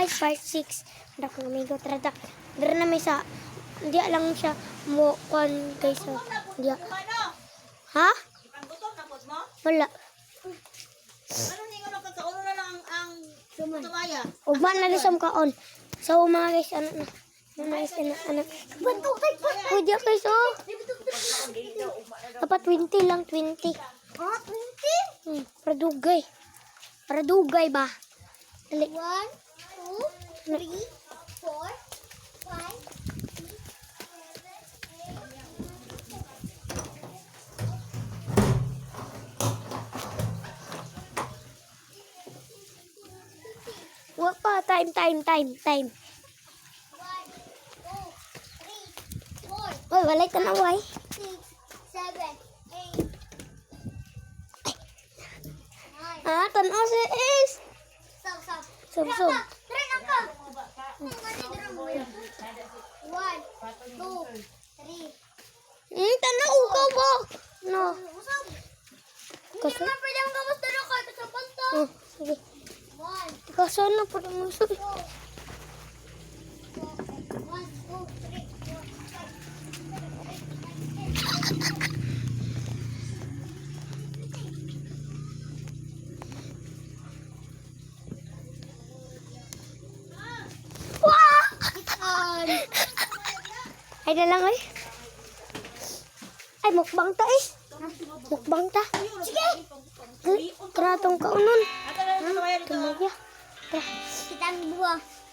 guys, part 6. Ada kong amigo, trada. Dari na may sa, hindi lang siya mo, kon guys. Hindi. Ha? Wala. Ano ni nga ka ulo na lang ang tumaya? Ugman na lisam kaon. So mga guys, ano na. Ano. Bantok tayo pa. Pwede guys, oh. Dapat 20 lang, 20. Ah, 20? Paradugay. Paradugay ba? Dali. 1, 2, 3, 4, 5. Wag pa, time. 1, 2, 3, 4. Oy, walay ka na, way. 6, 7, 8, 9. Ah, tanaw si Is. Stop. Sub. Try na ka. 1, 2, 3. Tanaw ka ba? No. Usap. Hindi Kasi, naman pwede ang gawas na rin kahit sa panta. sige. 1, Kasi na po naman sabi. 1, 2, 3, 4, 5. Wow! Ay na lang ay. Ay, mukbang ta eh. Mukbang ta. Sige. Kratong kaunon. Tumagya. Kita ang buwang.